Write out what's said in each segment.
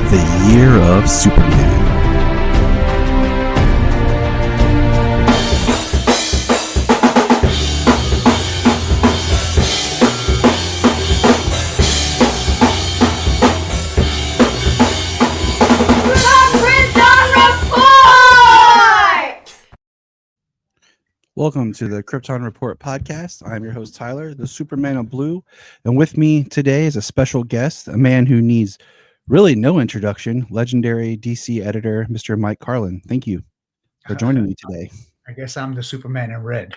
The Year of Superman. Welcome to the Krypton Report podcast. I'm your host, Tyler, the Superman of Blue. And with me today is a special guest, a man who needs really no introduction, legendary DC editor, Mr. Mike Carlin. Thank you for joining me today. I guess I'm the Superman in red.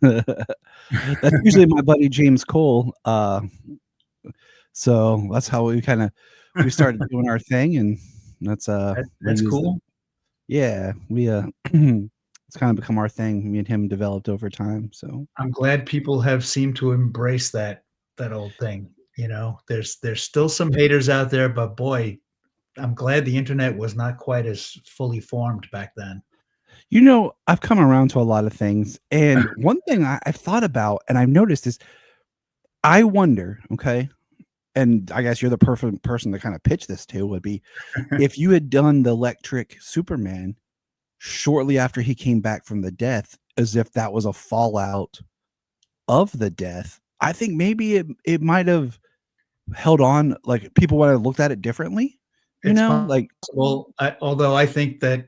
That's usually my buddy James Cole. So that's how we started doing our thing, and that's cool. Yeah, we it's kind of become our thing. Me and him developed over time. So I'm glad people have seemed to embrace that old thing. You know, there's still some haters out there, but boy, I'm glad the internet was not quite as fully formed back then. You know, I've come around to a lot of things, and one thing I've thought about and I've noticed is I wonder, okay, and I guess you're the perfect person to kind of pitch this to, would be if you had done the electric Superman shortly after he came back from the death, as if that was a fallout of the death. I think maybe it might have held on, like people would have looked at it differently. Possible, although I think that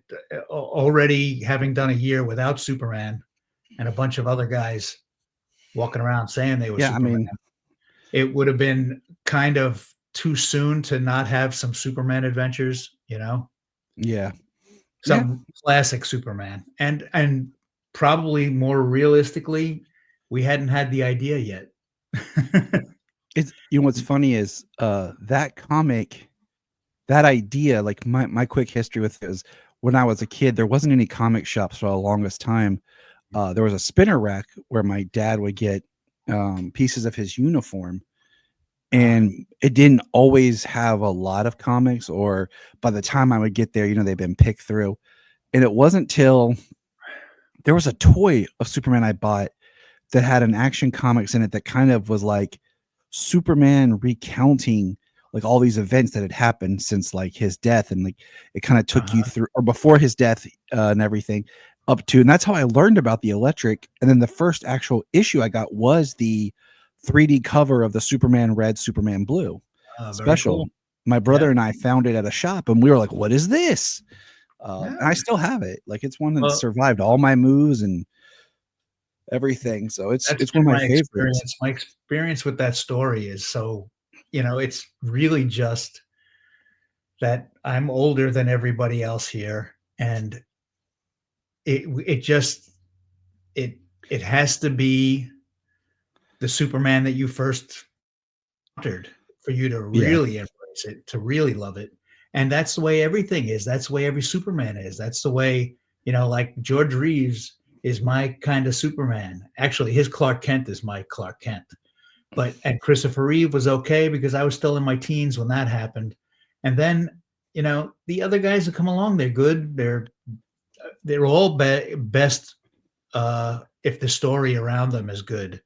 already having done a year without Superman and a bunch of other guys walking around saying they were Superman, it would have been kind of too soon to not have some Superman adventures, you know? Yeah. Some classic Superman. And probably more realistically, we hadn't had the idea yet. It's, you know, what's funny is that comic, that idea, like my quick history with it is when I was a kid, there wasn't any comic shops for the longest time. There was a spinner rack where my dad would get pieces of his uniform, and it didn't always have a lot of comics, or by the time I would get there, you know, they've been picked through. And it wasn't till there was a toy of Superman I bought that had an Action Comics in it that kind of was like Superman recounting like all these events that had happened since like his death, and like it kind of took you through, or before his death and everything up to, and that's how I learned about the electric. And then the first actual issue I got was the 3D cover of the Superman Red, Superman Blue special. Cool. My brother and I found it at a shop, and we were like, "What is this?" And I still have it. Like it's one that survived all my moves and everything. So it's one of my favorites. My experience with that story is so, you know, it's really just that I'm older than everybody else here, and it has to be the Superman that you first encountered for you to really embrace it, to really love it. And that's the way everything is. That's the way every Superman is. That's the way, you know, like George Reeves is my kind of Superman. Actually, his Clark Kent is my Clark Kent. And Christopher Reeve was okay because I was still in my teens when that happened. And then, you know, the other guys that come along, they're good. They're all best if the story around them is good.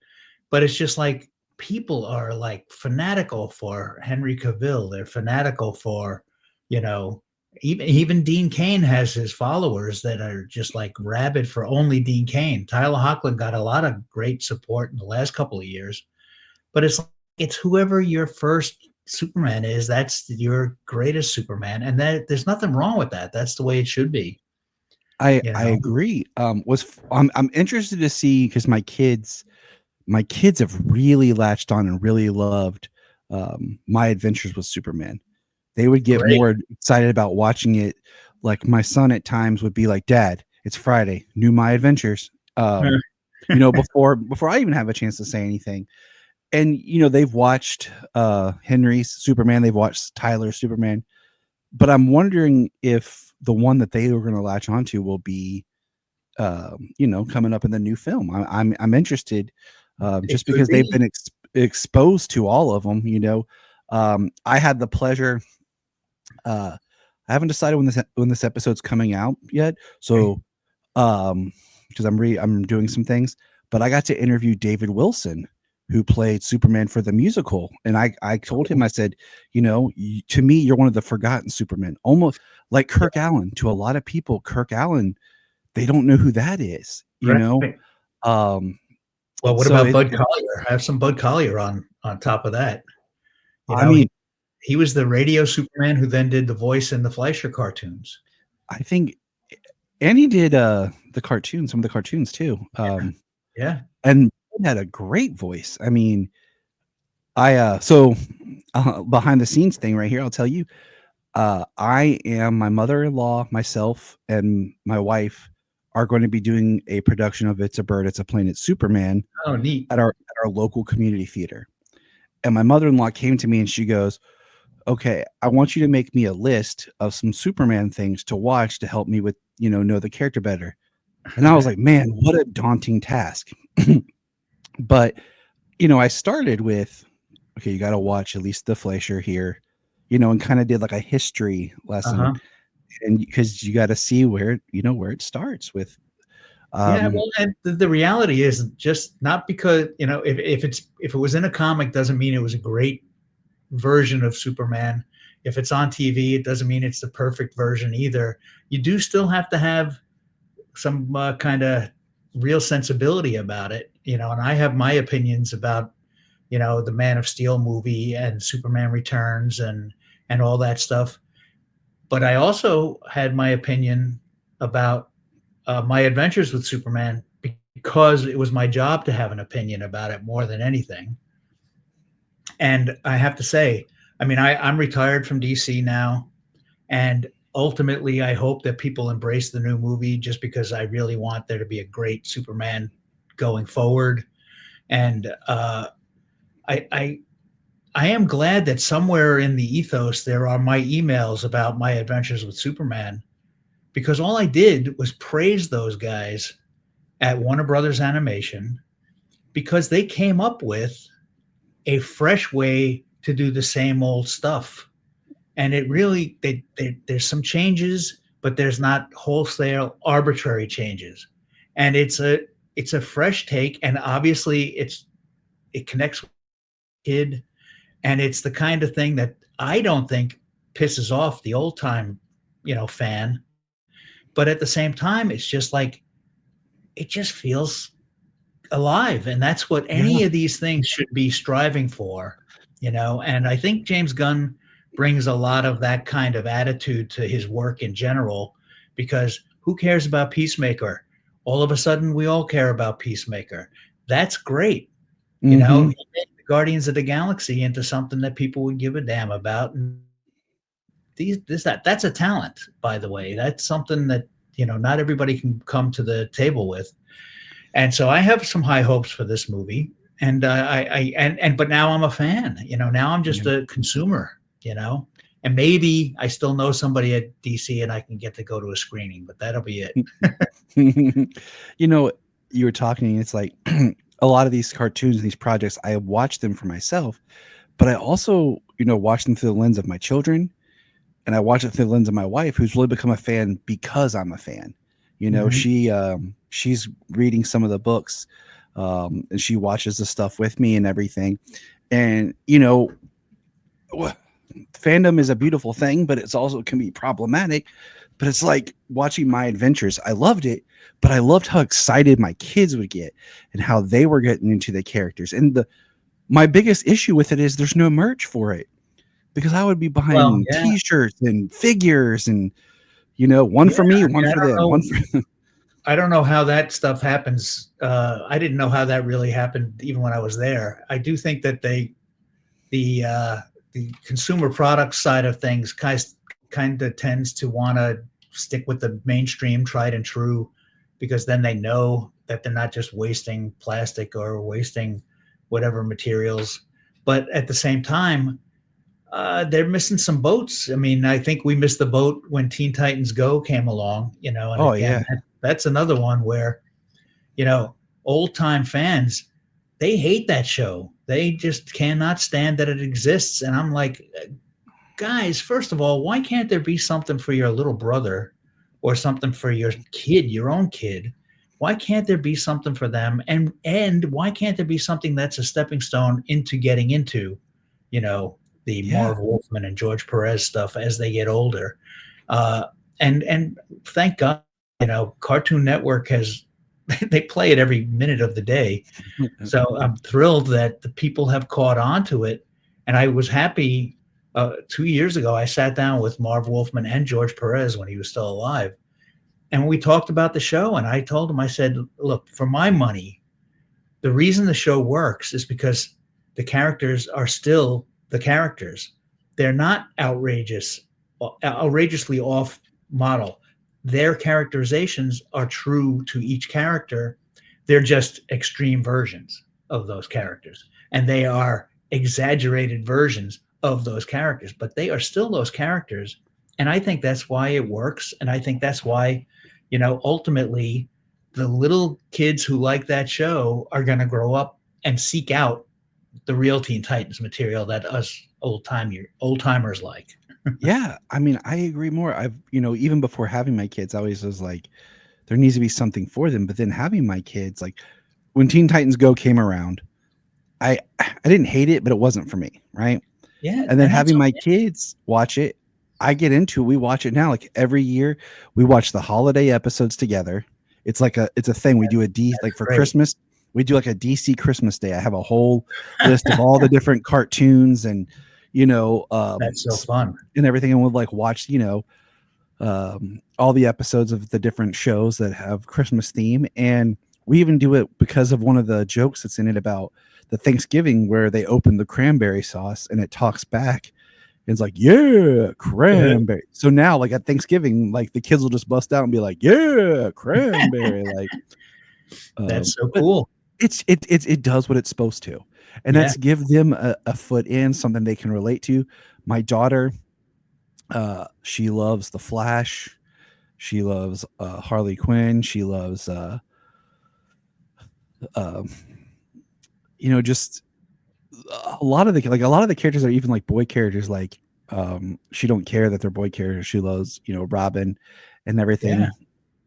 But it's just like people are like fanatical for Henry Cavill. They're fanatical for, you know, even Dean Cain has his followers that are just like rabid for only Dean Cain. Tyler Hoechlin got a lot of great support in the last couple of years. But it's whoever your first Superman is, that's your greatest Superman, and that there's nothing wrong with that. That's the way it should be. I agree. I'm interested to see, because my kids have really latched on and really loved my adventures with Superman. They would get more excited about watching it. Like my son at times would be like, "Dad, it's Friday, new My Adventures." You know, before I even have a chance to say anything. And, you know, they've watched Henry's Superman. They've watched Tyler's Superman. But I'm wondering if the one that they were going to latch onto will be, you know, coming up in the new film. I'm interested just because they've been exposed to all of them, you know. I had the pleasure. I haven't decided when this episode's coming out yet. So because I'm doing some things. But I got to interview David Wilson, who played Superman for the musical, and I told him, I said, to me, you're one of the forgotten Supermen, almost like Yeah, Kirk Allen. To a lot of people, Kirk Allen, they don't know who that is, right. Um, Well, what so about Bud Collyer? Have some Bud Collyer on top of that. You I know, mean, he was the radio Superman who then did the voice in the Fleischer cartoons. I think, and he did the cartoons, some of the cartoons too. Yeah. And Bud had a great voice. I mean, so behind the scenes thing right here, I'll tell you, my mother-in-law, myself, and my wife are going to be doing a production of It's a Bird, It's a Plane, It's Superman Oh, neat. at our local community theater. And my mother-in-law came to me and she goes, "Okay, I want you to make me a list of some Superman things to watch to help me with, know the character better." And I was like, "Man, what a daunting task." But, I started with, okay, you got to watch at least the Fleischer here, and kind of did like a history lesson, Uh-huh. and because you got to see where it starts with. Yeah, um well, and the reality is just not because, if it was in a comic doesn't mean it was a great version of Superman. If it's on TV, it doesn't mean it's the perfect version either. You do still have to have some kind of real sensibility about it, and I have my opinions about, the Man of Steel movie and Superman Returns and all that stuff. But I also had my opinion about my adventures with Superman because it was my job to have an opinion about it more than anything. And I have to say, I mean, I'm retired from DC now, and ultimately, I hope that people embrace the new movie just because I really want there to be a great Superman going forward. And I I am glad that somewhere in the ethos there are my emails about my adventures with Superman, because all I did was praise those guys at Warner Brothers Animation because they came up with a fresh way to do the same old stuff. And it really, there's some changes, but there's not wholesale arbitrary changes. And it's a fresh take, and obviously it connects with the kid, and it's the kind of thing that I don't think pisses off the old time, fan. But at the same time, it's just like it just feels alive, and that's what Yeah. any of these things should be striving for, and I think James Gunn brings a lot of that kind of attitude to his work in general, because who cares about Peacemaker? All of a sudden we all care about Peacemaker. That's great. Mhm. He made the Guardians of the Galaxy into something that people would give a damn about. And that's a talent, by the way. That's something that not everybody can come to the table with. And so I have some high hopes for this movie. And but now I'm a fan. Now I'm just Yeah. a consumer. And maybe I still know somebody at DC and I can get to go to a screening, but that'll be it. You know, you were talking, it's like a lot of these cartoons and these projects, I watch them for myself, but I also, watch them through the lens of my children, and I watch it through the lens of my wife, who's really become a fan because I'm a fan. Mhm. She's reading some of the books, and she watches the stuff with me and everything. And fandom is a beautiful thing, but it's also can be problematic. But it's like watching my adventures. I loved it, but I loved how excited my kids would get and how they were getting into the characters. And my biggest issue with it is there's no merch for it, because I would be Well, buying yeah. T-shirts and figures, and one Yeah, for me, I one mean, for them, one for. I don't know how that stuff happens. I didn't know how that really happened even when I was there. I do think that the uh, the consumer product side of things kind of tends to want to stick with the mainstream, tried and true, because then they know that they're not just wasting plastic or wasting whatever materials. But at the same time, they're missing some boats. I mean, I think we missed the boat when Teen Titans Go came along, and Oh again, yeah. that's another one where, you know, old time fans, they hate that show. They just cannot stand that it exists. And I'm like, guys, first of all, why can't there be something for your little brother or something for your kid, your own kid, Why can't there be something for them? And why can't there be something that's a stepping stone into getting into, you know, the Yeah. Marv Wolfman and George Perez stuff as they get older? Uh, and thank God, Cartoon Network has they play it every minute of the day. So I'm thrilled that the people have caught on to it. And I was happy 2 years ago. I sat down with Marv Wolfman and George Perez when he was still alive. And we talked about the show. And I told him, I said, look, for my money, the reason the show works is because the characters are still the characters. They're not outrageously off model. Their characterizations are true to each character. They're just extreme versions of those characters, and they are exaggerated versions of those characters, but they are still those characters. And I think that's why it works. And I think that's why, ultimately, the little kids who like that show are going to grow up and seek out the real Teen Titans material that us old timers like. Yeah, I mean, I agree more. Even before having my kids, I always was like, there needs to be something for them. But then having my kids, like when Teen Titans Go came around, I didn't hate it, but it wasn't for me, right? Yeah, And then and that's having my okay. kids watch it, I get into it. We watch it now. Like every year, we watch the holiday episodes together. It's a thing. We do like That's for great. Christmas, we do like a DC Christmas Day. I have a whole list of all the different cartoons and you know, That's so fun. and everything, and we'll like watch all the episodes of the different shows that have Christmas theme. And we even do it because of one of the jokes that's in it about the Thanksgiving where they open the cranberry sauce and it talks back. And it's like, yeah, cranberry. So now, like at Thanksgiving, like the kids will just bust out and be like, yeah, cranberry. Like, That's so but cool. it does what it's supposed to, and Yeah, that's give them a foot in something they can relate to. My daughter, she loves the Flash. She loves Harley Quinn. She loves uh, just a lot of the characters are even like boy characters. Like she don't care that they're boy characters. She loves Robin and yeah. everything,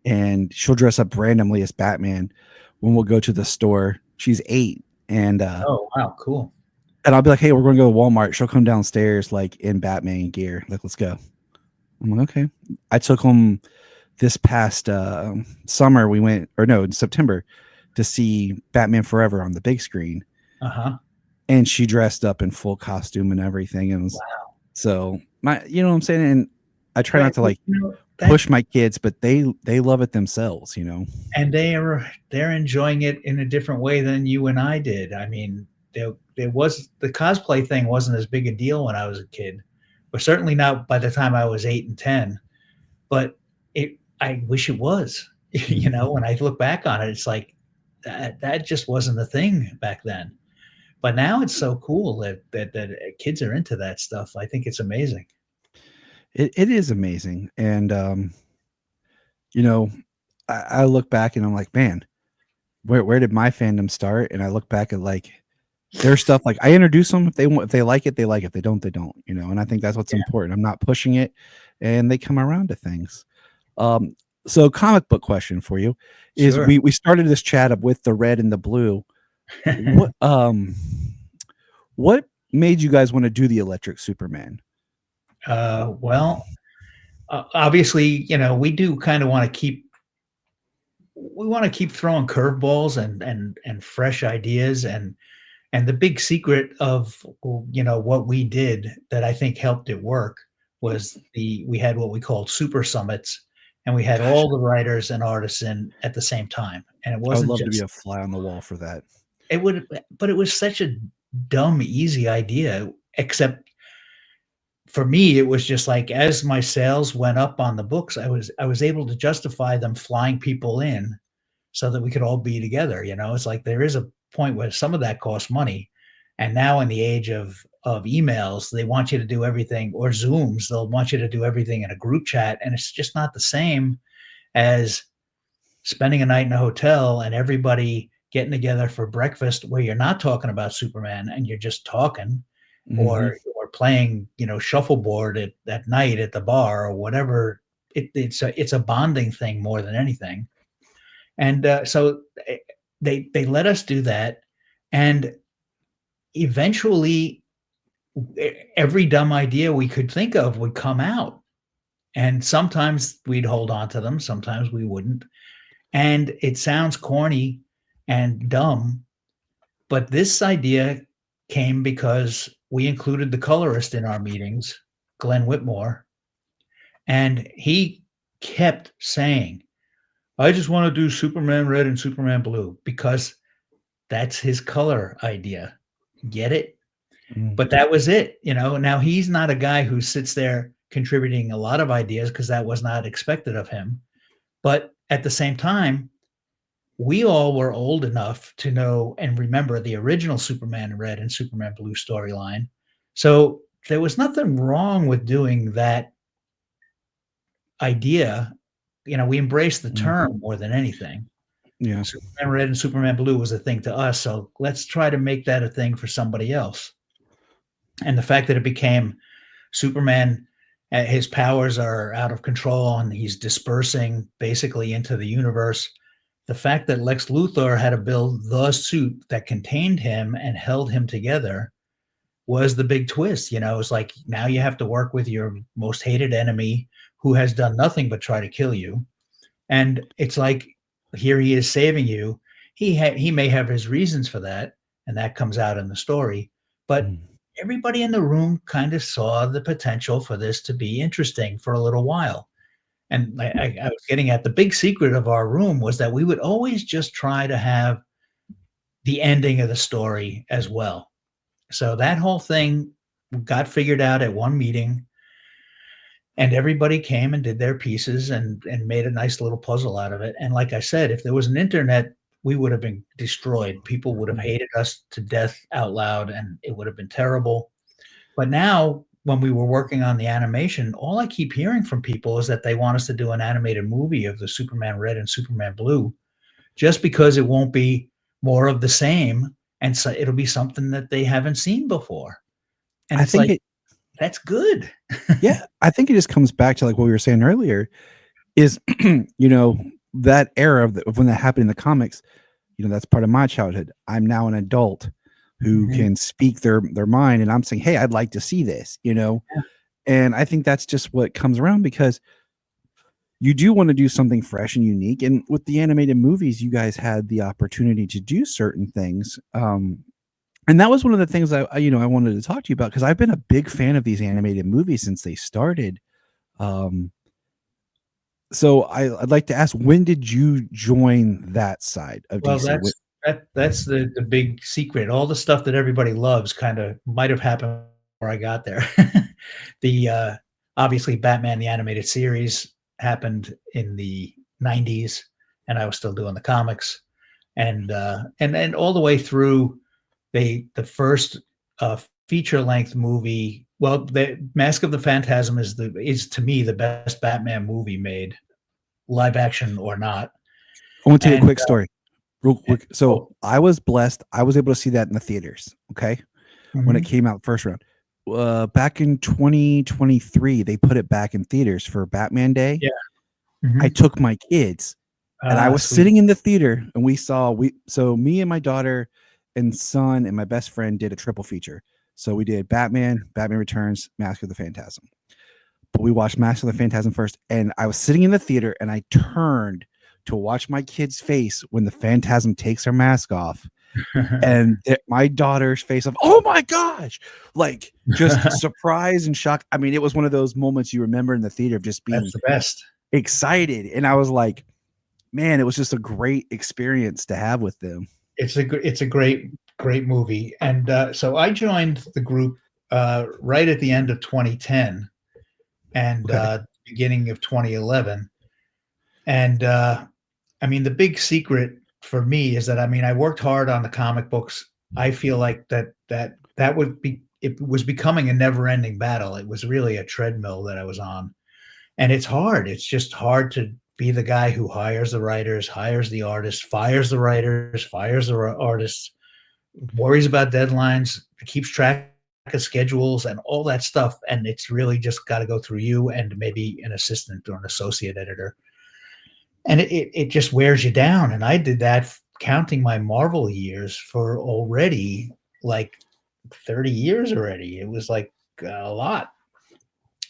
and she'll dress up randomly as Batman when we'll go to the store. She's 8, Oh, wow, cool. and I'll be like, "Hey, we're going to go to Walmart." She'll come downstairs like in Batman gear. Like, let's go. I'm like, okay. I took them this past summer. We went, or no, in September, to see Batman Forever on the big screen, Uh-huh. and she dressed up in full costume and everything. And was Wow. so you know what I'm saying. And I try not Right, to well, like push my kids, but they love it themselves. and they're enjoying it in a different way than you and I did. I mean, there was the cosplay thing wasn't as big a deal when I was a kid, or certainly not by the time I was 8 and 10, but I wish it was. When I look back on it, it's like that just wasn't a thing back then. But now it's so cool that kids are into that stuff. I think it's amazing. It is amazing, and you know, I look back and I'm like, man, where did my fandom start? And I look back at like their stuff. Like I introduce them if they want, if they like it, they like it. If they don't, they don't. And I think that's what's Yeah, important. I'm not pushing it, and they come around to things. Um, so comic book question for you is sure. we started this chat up with the red and the blue. What what made you guys want to do the Electric Superman? Well, obviously, we do kind of want to keep throwing curveballs and fresh ideas, and the big secret of what we did that I think helped it work was we had what we called super summits, and we had Gosh, all the writers and artists in at the same time, and it I would wasn't love to be just a fly on the wall for that. it would but it was such a dumb easy idea, except for me it was just like as my sales went up on the books, I was able to justify them flying people in so that we could all be together. It's like there is a point where some of that costs money. And now in the age of emails, they want you to do everything, or Zooms, they'll want you to do everything in a group chat. And it's just not the same as spending a night in a hotel and everybody getting together for breakfast where you're not talking about Superman and you're just talking, Hmm. or playing, shuffleboard at night at the bar or whatever. It's a bonding thing more than anything. And so they let us do that, and eventually every dumb idea we could think of would come out. And sometimes we'd hold on to them, sometimes we wouldn't. And it sounds corny and dumb, but this idea came because we included the colorist in our meetings, Glenn Whitmore, and he kept saying, I just want to do Superman red and Superman blue because that's his color idea. Get it? Mm. But that was it. Now he's not a guy who sits there contributing a lot of ideas because that was not expected of him. But at the same time, we all were old enough to know and remember the original Superman red and Superman blue storyline. So there was nothing wrong with doing that idea. We embraced the Mm. term more than anything. Yeah. Superman red and Superman blue was a thing to us. So let's try to make that a thing for somebody else. And the fact that it became Superman, his powers are out of control and he's dispersing basically into the universe. The fact that Lex Luthor had to build the suit that contained him and held him together was the big twist. It's like now you have to work with your most hated enemy who has done nothing but try to kill you. And it's like, here he is saving you. He may have his reasons for that, and that comes out in the story. But Mm. everybody in the room kind of saw the potential for this to be interesting for a little while. And I was getting at the big secret of our room was that we would always just try to have the ending of the story as well. So that whole thing got figured out at one meeting, and everybody came and did their pieces and made a nice little puzzle out of it. And like I said, if there was an internet, we would have been destroyed. People would have hated us to death out loud, and it would have been terrible. But now, when we were working on the animation, all I keep hearing from people is that they want us to do an animated movie of the Superman red and Superman blue, just because it won't be more of the same, and so it'll be something that they haven't seen before. And I it's think like, that's good. yeah, I think it just comes back to like what we were saying earlier is, that era of when that happened in the comics, that's part of my childhood. I'm now an adult who Mhm. can speak their mind, and I'm saying, "Hey, I'd like to see this," Yeah. And I think that's just what comes around because you do want to do something fresh and unique. And with the animated movies, you guys had the opportunity to do certain things. And that was one of the things I wanted to talk to you about because I've been a big fan of these animated movies since they started. Um, so I'd like to ask, when did you join that side of Well, DC? that's the big secret. All the stuff that everybody loves kinda might have happened before I got there. The, obviously, Batman the Animated Series happened in the '90s, and I was still doing the comics. And all the way through the first, feature-length movie, well, the Mask of the Phantasm is to me the best Batman movie made, live action or not. I want to tell you a And, quick story, real uh quick. So oh, I was blessed. I was able to see that in the theaters. Okay, when it mhm. came out first round. Back in 2023, they put it back in theaters for Batman Day. Yeah. I Mhm. took my kids and I Ah, was sweet. sitting in the theater and so me and my daughter and son and my best friend did a triple feature. So we did Batman Returns, Mask of the Phantasm. But we watched Mask of the Phantasm first, and I was sitting in the theater and I turned to watch my kid's face when the Phantasm takes her mask off. And my daughter's face of, oh my gosh, like just surprise and shock. I mean, it was one of those moments you remember in the theater of just That's being the best. excited. And I was like, man, it was just a great experience to have with them. It's a great movie, and, so I joined the group, right at the end of 2010 and, Okay. beginning of 2011, and, I mean, the big secret for me is that, I mean, I worked hard on the comic books. I feel like that would be it was becoming a never-ending battle. It was really a treadmill that I was on. And it's hard. It's just hard to be the guy who hires the writers, hires the artists, fires the writers, fires the artists, worries about deadlines, keeps track of schedules and all that stuff. And it's really just got to go through you and maybe an assistant or an associate editor. and it just wears you down. And I did that counting my Marvel years for already like 30 years already. It was like a lot.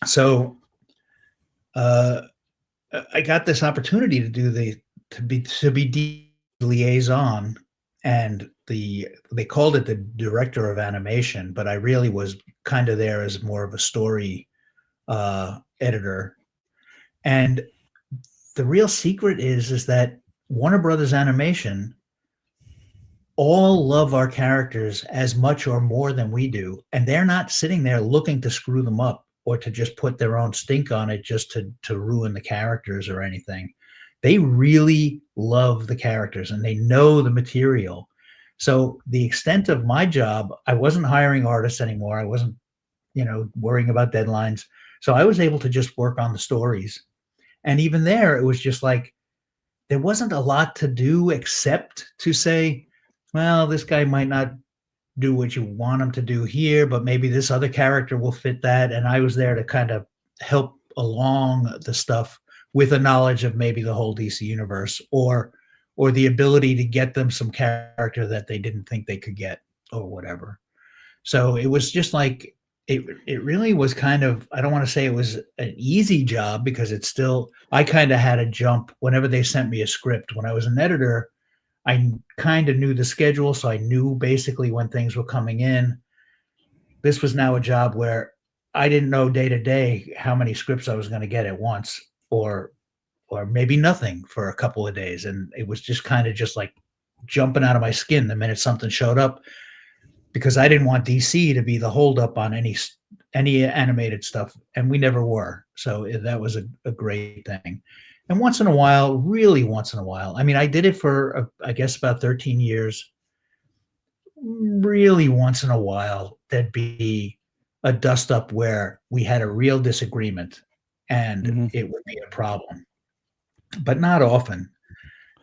So uh, I got this opportunity to do the liaison, and they called it the director of animation, but I really was kind of there as more of a story editor. And the real secret is that Warner Brothers Animation all love our characters as much or more than we do, and they're not sitting there looking to screw them up or to just put their own stink on it just to ruin the characters or anything. They really love the characters and they know the material. So the extent of my job, I wasn't hiring artists anymore. I wasn't, worrying about deadlines. So I was able to just work on the stories. And even there, it was just like there wasn't a lot to do except to say, well, this guy might not do what you want him to do here, but maybe this other character will fit that. And I was there to kind of help along the stuff with a knowledge of maybe the whole DC universe, or the ability to get them some character that they didn't think they could get or whatever. So it was just like it really was kind of, I don't want to say it was an easy job, because it's still, I kind of had a jump whenever they sent me a script. When I was an editor, I kind of knew the schedule, so I knew basically when things were coming in. This was now a job where I didn't know day to day how many scripts I was going to get at once, or maybe nothing for a couple of days, and it was just kind of just like jumping out of my skin the minute something showed up, because I didn't want DC to be the holdup on any animated stuff, and we never were. So that was a great thing. And once in a while, really once in a while, I mean, I did it for I guess about 13 years. Really once in a while, there'd be a dust up where we had a real disagreement, and Mhm. it would be a problem, but not often.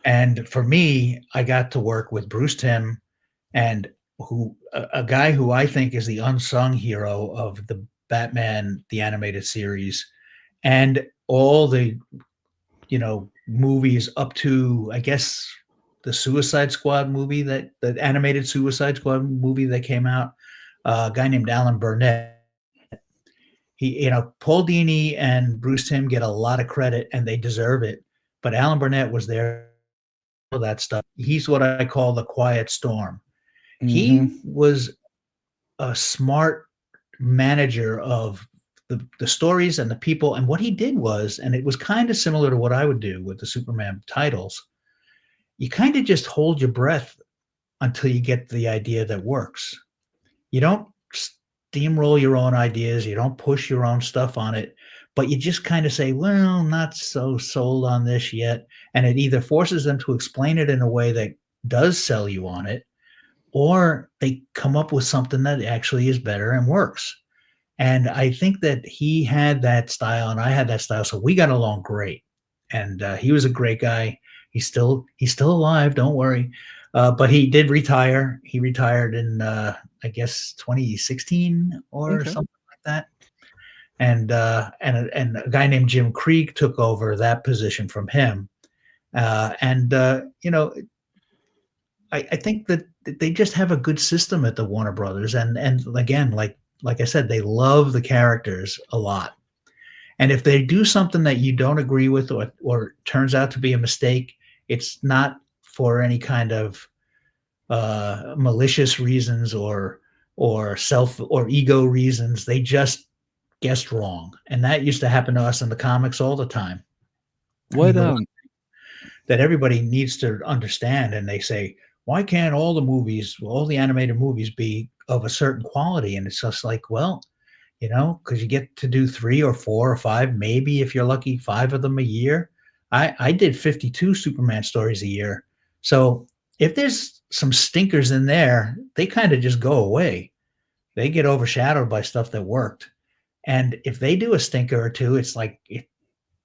And for me, I got to work with Bruce Timm, and a guy who I think is the unsung hero of the Batman the animated series, and all the movies up to, I guess, the Suicide Squad movie, that the animated Suicide Squad movie that came out. A guy named Alan Burnett. Paul Dini and Bruce Timm get a lot of credit, and they deserve it. But Alan Burnett was there for that stuff. He's what I call the quiet storm. Mhm. He was a smart manager of the stories and the people. And what he did was, and it was kind of similar to what I would do with the Superman titles, you kind of just hold your breath until you get the idea that works. You don't steamroll your own ideas, you don't push your own stuff on it, but you just kind of say, well, not so sold on this yet. And it either forces them to explain it in a way that does sell you on it, or they come up with something that actually is better and works. And I think that he had that style and I had that style, so we got along great. And he was a great guy. He's still alive. Don't worry. But he did retire. He retired in I guess 2016 or Okay. something like that. And a guy named Jim Krieg took over that position from him. And I think that they just have a good system at the Warner Brothers, and again, like I said, they love the characters a lot. And if they do something that you don't agree with, or turns out to be a mistake, it's not for any kind of malicious reasons, or self or ego reasons. They just guessed wrong, and that used to happen to us in the comics all the time. I What mean, that everybody needs to understand, and they say, why can't all the animated movies be of a certain quality? And it's just like, well, because you get to do 3 or 4 or 5, maybe if you're lucky, 5 of them a year. I did 52 Superman stories a year. So if there's some stinkers in there, they kind of just go away. They get overshadowed by stuff that worked. And if they do a stinker or two, it's like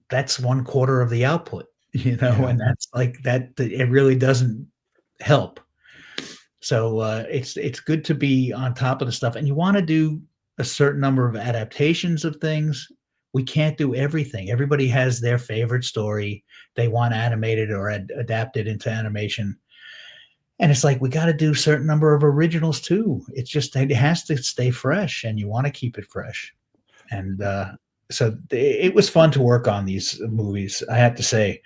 that's 1/4 of the output, Yeah. and that's like that. It really doesn't help. So it's good to be on top of the stuff, and you want to do a certain number of adaptations of things We can't do everything. Everybody has their favorite story they want animated or adapted into animation. And it's like we got to do a certain number of originals too. It's just it has to stay fresh, and you want to keep it fresh. And so it was fun to work on these movies. I have to say,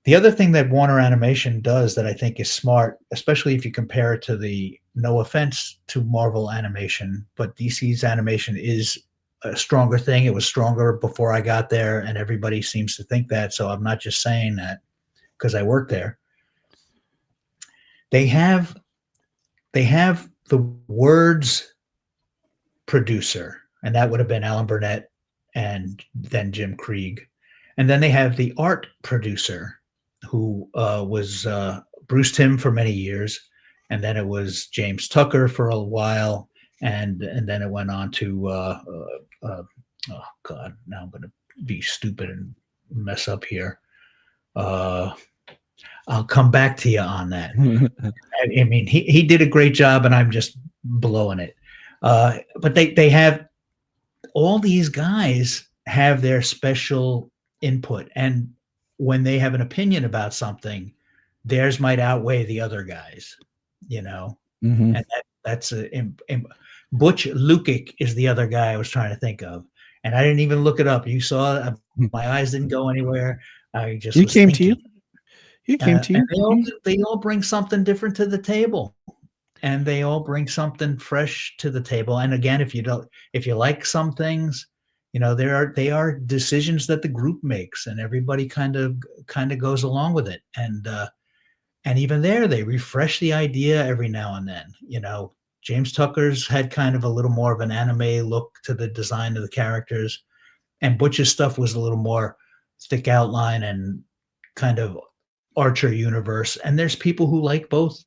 the other thing that Warner Animation does that I think is smart, especially if you compare it to the no offense to Marvel animation, but DC's animation is a stronger thing. It was stronger before I got there, and everybody seems to think that. So I'm not just saying that because I worked there. They have the words producer, and that would have been Alan Burnett and then Jim Krieg. And then they have the art producer, who was Bruce Timm for many years, and then it was James Tucker for a while, and then it went on to oh God, now I'm going to be stupid and mess up here. I'll come back to you on that. I mean, he did a great job, and I'm just blowing it. But they have all these guys have their special input, and when they have an opinion about something, theirs might outweigh the other guys, you know. Mm-hmm. And that's Butch Lukic is the other guy I was trying to think of, and I didn't even look it up. You saw my eyes didn't go anywhere. I just He was came thinking. to you. He came to you. And they all bring something different to the table, and they all bring something fresh to the table. And again, if you like some things, you know, they are decisions that the group makes, and everybody kind of goes along with it. And even there, they refresh the idea every now and then. You know, James Tucker's had kind of a little more of an anime look to the design of the characters, and Butch's stuff was a little more thick outline and kind of Archer universe. And there's people who like both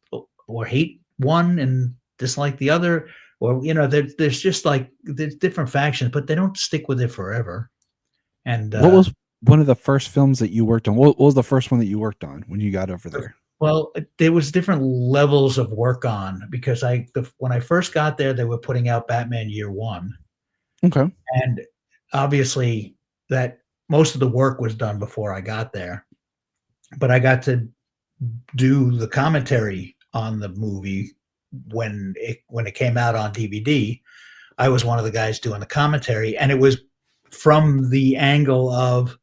or hate one and dislike the other, or you know, there's just like there's different factions, but they don't stick with it forever. And What was one of the first films that you worked on? What was the first one that you worked on when you got over there? Well, there was different levels of work on, because when I first got there, they were putting out Batman Year One. Okay. And obviously that most of the work was done before I got there, but I got to do the commentary on the movie when it came out on DVD. I was one of the guys doing the commentary, and it was from the angle of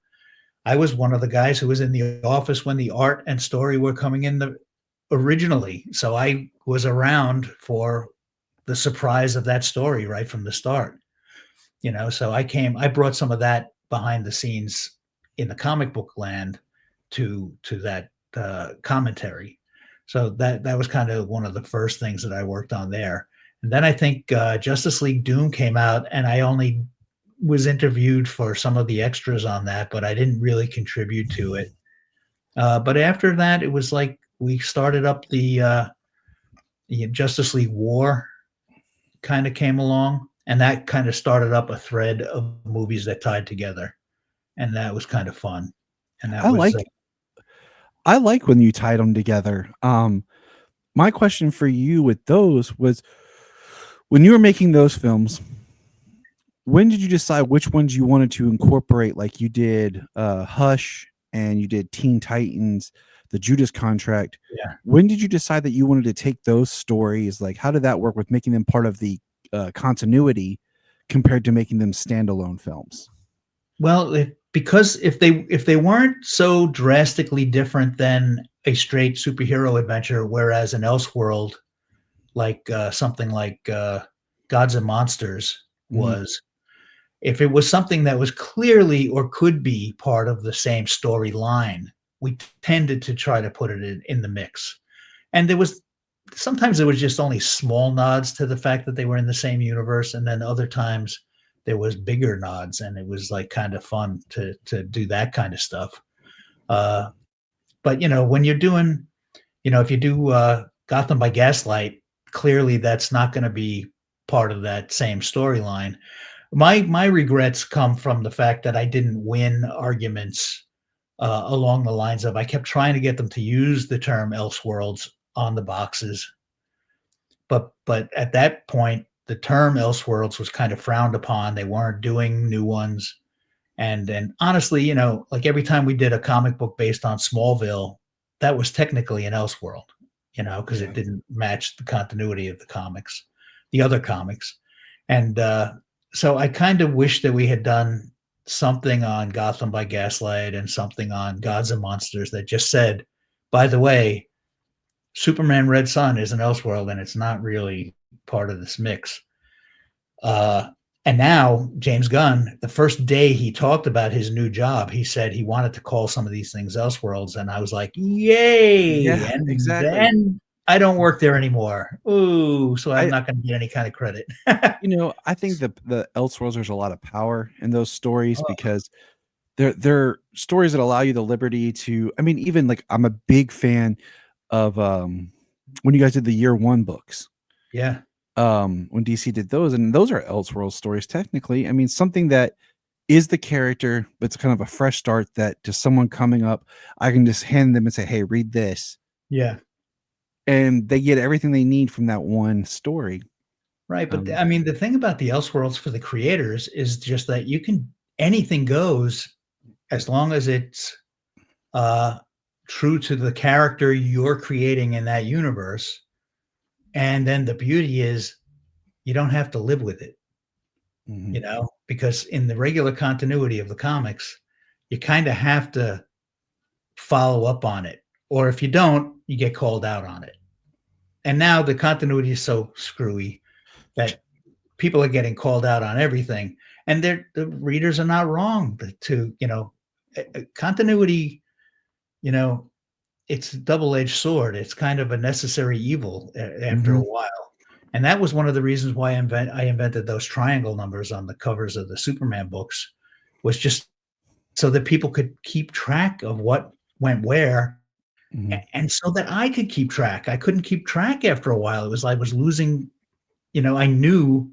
I was one of the guys who was in the office when the art and story were coming in originally. So I was around for the surprise of that story right from the start. You know, so I brought some of that behind the scenes in the comic book land to that commentary. So that was kind of one of the first things that I worked on there. And then I think Justice League Doom came out, and I only was interviewed for some of the extras on that, but I didn't really contribute to it. But after that, it was like we started up the Justice League War kind of came along, and that kind of started up a thread of movies that tied together, and that was kind of fun. And that I like when you tied them together. My question for you with those was, when you were making those films, when did you decide which ones you wanted to incorporate? Like you did Hush, and you did Teen Titans, the Judas Contract. Yeah. When did you decide that you wanted to take those stories? Like, how did that work with making them part of the continuity compared to making them standalone films? Well, because if they weren't so drastically different than a straight superhero adventure, whereas an Elseworld, like something like Gods and Monsters was, if it was something that was clearly or could be part of the same storyline, we tended to try to put it in the mix. And sometimes there was just only small nods to the fact that they were in the same universe, and then other times there was bigger nods, and it was like kind of fun to do that kind of stuff. But you know, when you're doing, you know, if you do Gotham by Gaslight, clearly that's not going to be part of that same storyline. My regrets come from the fact that I didn't win arguments along the lines of I kept trying to get them to use the term Elseworlds on the boxes, but at that point the term Elseworlds was kind of frowned upon. They weren't doing new ones, And honestly, you know, like every time we did a comic book based on Smallville, that was technically an Elseworld, you know, because it Yeah. didn't match the continuity of the comics, the other comics. And so I kind of wish that we had done something on Gotham by Gaslight and something on Gods and Monsters that just said, by the way, Superman Red Sun is an Elseworld and it's not really part of this mix. Uh, and now James Gunn, the first day he talked about his new job, he said he wanted to call some of these things Elseworlds, and I was like, "Yay!" Yeah, And exactly. then I don't work there anymore. Ooh, so I'm I not going to get any kind of credit. I think the Elseworlds, there's a lot of power in those stories Oh, because they're stories that allow you the liberty to I mean, even, like, I'm a big fan of, when you guys did the Year One books, yeah, when DC did those, and those are Elseworld stories technically. I mean, something that is the character, but it's kind of a fresh start that to someone coming up, I can just hand them and say, "Hey, read this," yeah, and they get everything they need from that one story. right. But Um I mean, the thing about the Elseworlds for the creators is just that you can anything goes as long as it's uh, true to the character you're creating in that universe. And then the beauty is you don't have to live with it, mhm, you know, because in the regular continuity of the comics, you kind of have to follow up on it. Or if you don't, you get called out on it. And now the continuity is so screwy that people are getting called out on everything. And the readers are not wrong to, you know, continuity, you know, it's a double-edged sword. It's kind of a necessary evil after a mhm, while. And that was one of the reasons why I invented those triangle numbers on the covers of the Superman books, was just so that people could keep track of what went where, mhm, and so that I could keep track. I couldn't keep track after a while. It was like I was losing, you know, I knew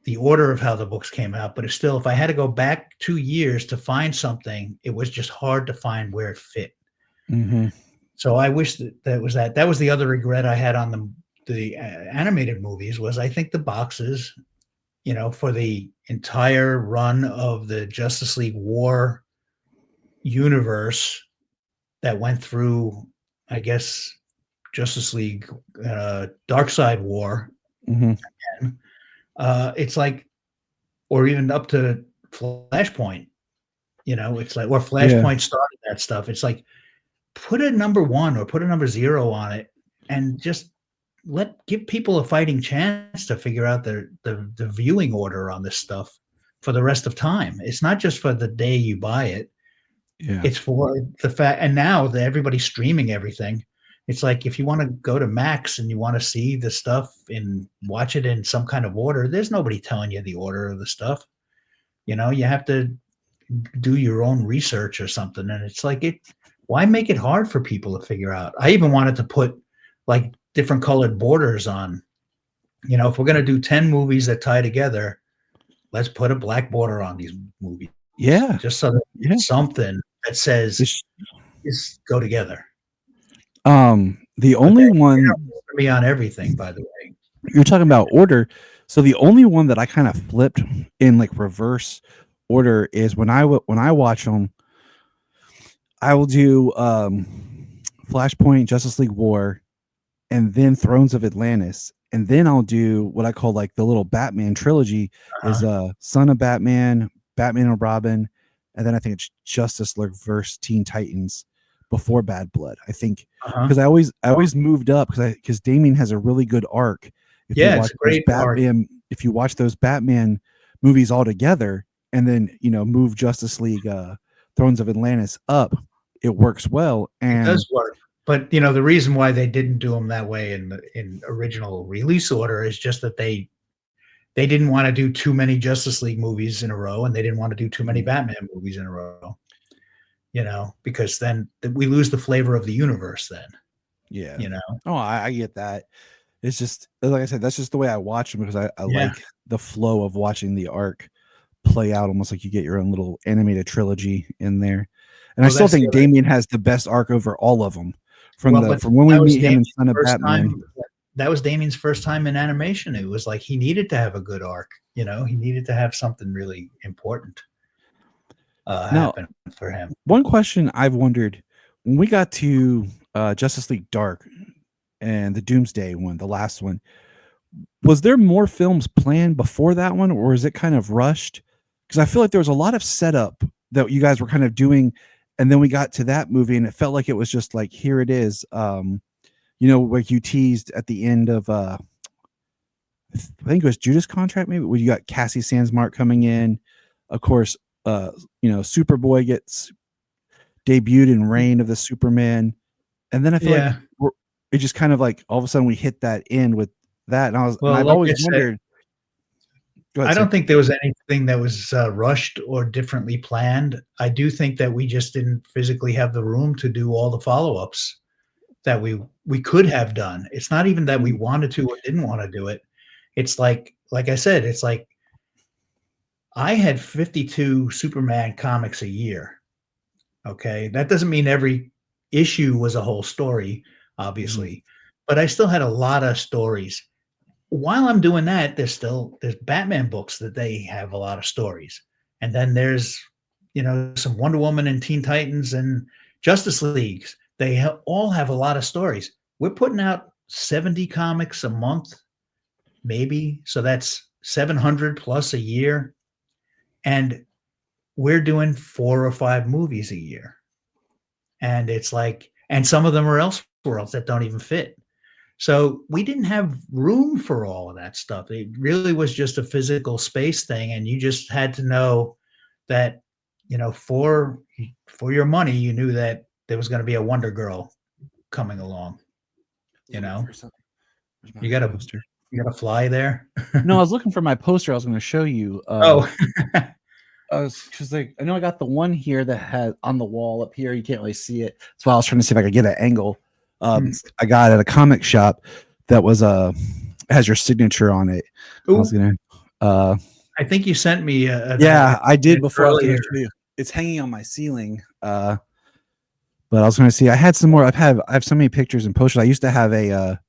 the order of how the books came out, but it's still, if I had to go back 2 years to find something, it was just hard to find where it fit. mhm. So I wish that was the other regret I had on the animated movies, was I think the boxes, you know, for the entire run of the Justice League War universe that went through, I guess, Justice League Dark Side War, Mhm. it's like, or even up to Flashpoint, you know, it's like, or Yeah. Flashpoint started that stuff. It's like, put a number one or put a number zero on it and just give people a fighting chance to figure out the viewing order on this stuff for the rest of time. It's not just for the day you buy it. Yeah. It's for the fact, and now that everybody's streaming everything, it's like if you want to go to Max and you want to see the stuff and watch it in some kind of order, there's nobody telling you the order of the stuff. You know, you have to do your own research or something. And it's like, why make it hard for people to figure out? I even wanted to put like different colored borders on, you know, if we're going to do 10 movies that tie together, let's put a black border on these movies Yeah. just so that Yeah. something that says It's is go together. the But only they one don't work for me on everything, by the way. you're talking about order. So the only one that I kind of flipped in like reverse order is when I watch them, I will do Flashpoint, Justice League War, and then Thrones of Atlantis. And then I'll do what I call like the little Batman trilogy is Uh-huh. Son of Batman, Batman and Robin, and then I think it's Justice League versus Teen Titans before Bad Blood. I think Uh-huh. because I always moved up because Damien has a really good arc. If you Yeah, watch it's a those great arc. Batman, if you watch those Batman movies all together, and then move Justice League Thrones of Atlantis up, it works well. It And does work. But you know, the reason why they didn't do them that way in original release order is just that they didn't want to do too many Justice League movies in a row, and they didn't want to do too many Mhm. Batman movies in a row, you know, because then we lose the flavor of the universe then, Yeah. you know? Oh, I get that. It's just like I said, that's just the way I watch them because I Yeah. like the flow of watching the arc play out almost like you get your own little animated trilogy in there. And I Well, still that's the think other, Damien has the best arc over all of them well, but from when we that was meet him in Damien's Son of first Batman. time that was Damien's first time in animation. It was like he needed to have a good arc, you know? He needed to have something really important. Now, happen for him. one question I've wondered, when we got to Justice League Dark and the Doomsday one, the last one, was there more films planned before that one, or is it kind of rushed? Because I feel like there was a lot of setup that you guys were kind of doing, and then we got to that movie, and it felt like it was just like, here it is. Like you teased at the end of I think it was Judas Contract, maybe, where you got Cassie Sandsmark coming in. Of course, Superboy gets debuted in Reign of the Superman, and then I feel like Yeah. it just kind of like all of a sudden we hit that end with that, and Well, I've like always I said, wondered. Go ahead, I sir. don't think there was anything that was rushed or differently planned. I do think that we just didn't physically have the room to do all the follow-ups that we could have done. It's not even that we Mm. wanted to or didn't want to do it. It's like I said, it's like I had 52 Superman comics a year. Okay. That doesn't mean every issue was a whole story, Mhm. obviously, but I still had a lot of stories. While I'm doing that, there's Batman books that they have a lot of stories. And then there's, some Wonder Woman and Teen Titans and Justice Leagues. They all have a lot of stories. We're putting out 70 comics a month, maybe. So that's 700 plus a year. And we're doing 4 or 5 movies a year. And it's like, and some of them are Elseworlds that don't even fit. So we didn't have room for all of that stuff. It really was just a physical space thing, and you just had to know that, for your money, you knew that there was going to be a Wonder Girl coming along. You Wait know, for a second. Where's you my got to poster? you got to fly there. No, I was looking for my poster. I was going to show you. Oh, Because like I know I got the one here that had on the wall up here. You can't really see it. That's why I was trying to see if I could get an angle. I got at a comic shop that was has your signature on it. I was ooh, gonna I think you sent me yeah, I did before. I was earlier. gonna show you. It's hanging on my ceiling. But I was gonna see. I had some more. I have so many pictures and posters. I used to have a.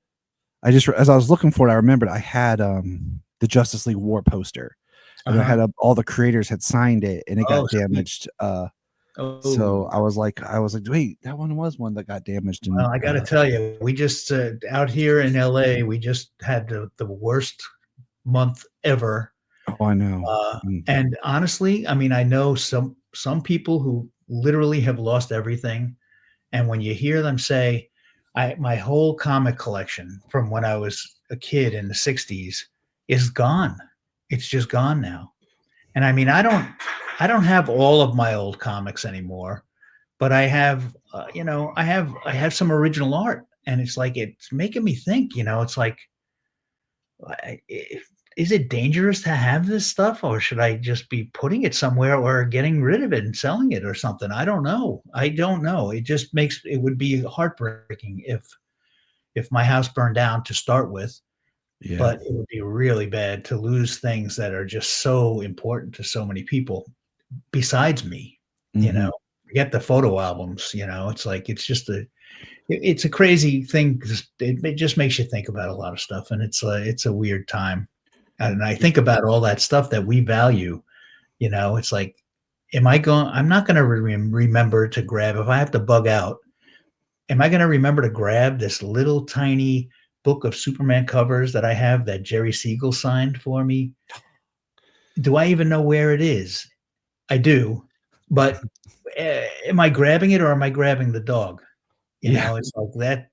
I just as I was looking for it, I remembered I had the Justice League War poster, and I Uh-huh. had all the creators had signed it, and it Oh, got sweet. damaged. So Oh, I was like, wait, that one was one that got damaged, and well, I got to tell you, we just out here in LA, we just had the worst month ever. oh, I know. Uh, Mm, and honestly, I mean, I know some people who literally have lost everything, and when you hear them say, my whole comic collection from when I was a kid in the '60s is gone. It's just gone now. And I mean, I don't have all of my old comics anymore, but I have, I have some original art, and it's like it's making me think. It's like, is it dangerous to have this stuff, or should I just be putting it somewhere or getting rid of it and selling it or something? I don't know. I don't know. It would be heartbreaking if my house burned down to start with, yeah. but it would be really bad to lose things that are just so important to so many people besides me. You know, Hmm. Forget the photo albums. It's like it's a crazy thing. It just makes you think about a lot of stuff, and it's a weird time. And I think about all that stuff that we value. It's like, I'm not going to remember to grab if I have to bug out. Am I going to remember to grab this little tiny book of Superman covers that I have that Jerry Siegel signed for me? Do I even know where it is? I do, but am I grabbing it or am I grabbing the dog? Yeah. It's like that.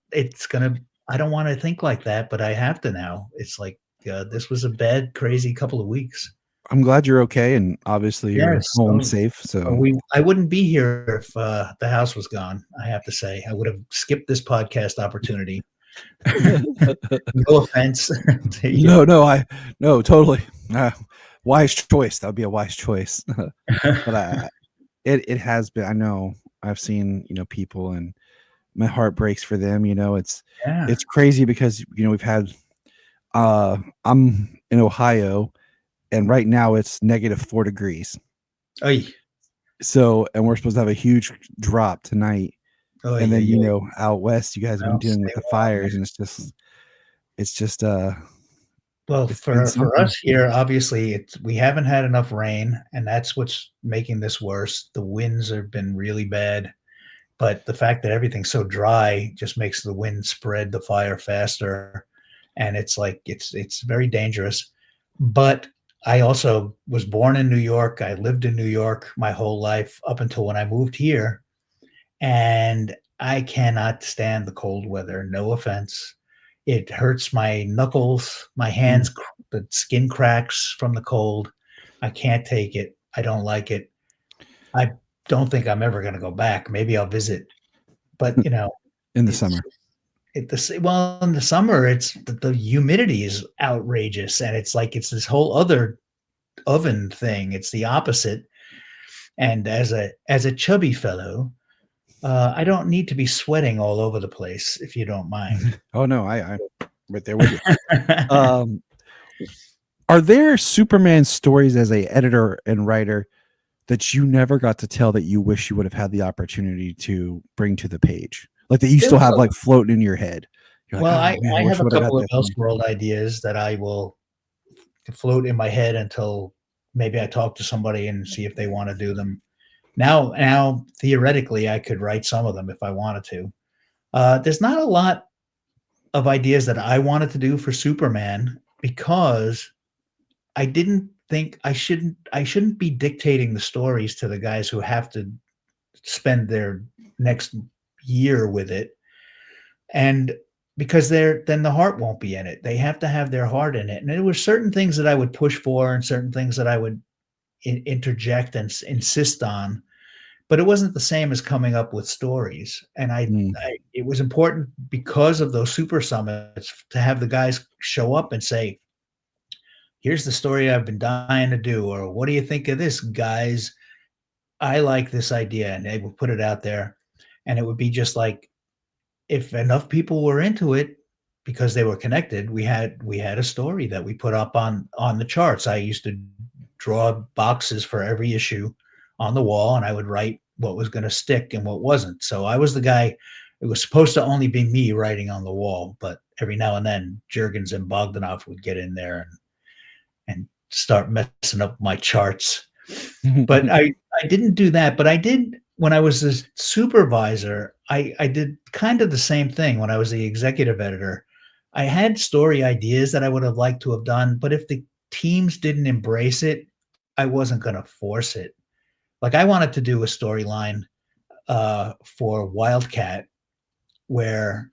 I don't want to think like that, but I have to now. It's like, this was a bad, crazy couple of weeks. I'm glad you're okay, and obviously you're Yes. home So, safe. so So I wouldn't be here if the house was gone. I have to say, I would have skipped this podcast opportunity. No offense to you. no, no, totally. Wise choice. That would be a wise choice. But it has been. I know I've seen people, and my heart breaks for them. Yeah. It's crazy because we've had. I'm in Ohio, and right now it's -4 degrees. Oy. So, and we're supposed to have a huge drop tonight. Oy, And then, oy, oy. out west, you guys have been Well, dealing stay with the warm, man. fires, and it's just Well, It's been for something. us here, obviously, we haven't had enough rain, and that's what's making this worse. The winds have been really bad, but the fact that everything's so dry just makes the wind spread the fire faster, and it's like it's very dangerous. But I also was born in New York. I lived in New York my whole life up until when I moved here, and I cannot stand the cold weather. No offense. It hurts my knuckles, my Mm. hands, the skin cracks from the cold. I can't take it. I don't like it. I don't think I'm ever going to go back. Maybe I'll visit, but In the it's summer. well, in the summer, it's the humidity is outrageous, and it's like it's this whole other oven thing. It's the opposite. And as a chubby fellow, I don't need to be sweating all over the place, if you don't mind. Oh no, I right there with you. Um, are there Superman stories as a editor and writer that you never got to tell that you wish you would have had the opportunity to bring to the page? Like that you There still was have a like floating in your head. You're like, Well, oh man, I I wish have I a would have had couple of that for me. Elseworld ideas that I will float in my head until maybe I talk to somebody and see if they wanna do them. Now, theoretically, I could write some of them if I wanted to. There's not a lot of ideas that I wanted to do for Superman because I didn't think I shouldn't be dictating the stories to the guys who have to spend their next year with it, and because then the heart won't be in it. They have to have their heart in it, and there were certain things that I would push for and certain things that I would interject and insist on, but it wasn't the same as coming up with stories. And Mm. it was important because of those super summits to have the guys show up and say, "Here's the story I've been dying to do," or "What do you think of this, guys? I like this idea," and they would put it out there, and it would be just like, if enough people were into it because they were connected, we had a story that we put up on the charts. I used to draw boxes for every issue on the wall, and I would write what was going to stick and what wasn't. So I was the guy. It was supposed to only be me writing on the wall, but every now and then Jurgens and Bogdanov would get in there and start messing up my charts. But I didn't do that, but I did when I was a supervisor, I did kind of the same thing when I was the executive editor. I had story ideas that I would have liked to have done, but if the teams didn't embrace it, I wasn't gonna force it. Like, I wanted to do a storyline, for Wildcat where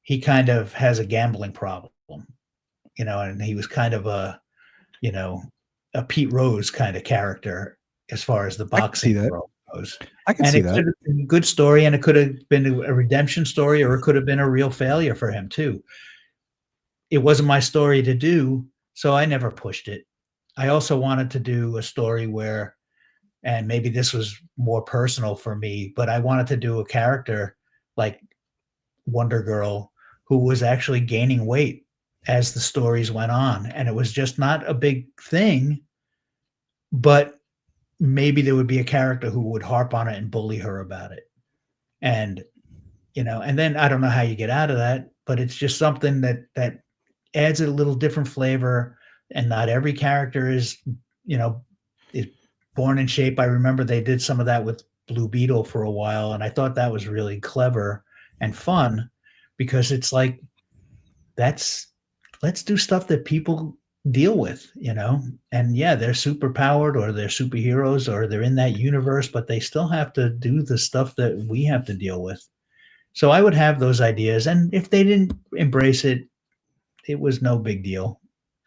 he kind of has a gambling problem, and he was kind of you know, a Pete Rose kinda character as far as the I can boxing see that. world goes. I can And see it that. could have been a good story, and it could have been a redemption story, or it could have been a real failure for him too. It wasn't my story to do, so I never pushed it. I also wanted to do a story where, and maybe this was more personal for me, but I wanted to do a character like Wonder Girl who was actually gaining weight as the stories went on, and it was just not a big thing, but maybe there would be a character who would harp on it and bully her about it. And and then I don't know how you get out of that, but it's just something that adds a little different flavor. And not every character you know, is born in shape. I remember they did some of that with Blue Beetle for a while, and I thought that was really clever and fun because it's like that's let's do stuff that people deal with. And yeah, they're super powered or they're superheroes or they're in that universe, but they still have to do the stuff that we have to deal with. So I would have those ideas, and if they didn't embrace it, it was no big deal.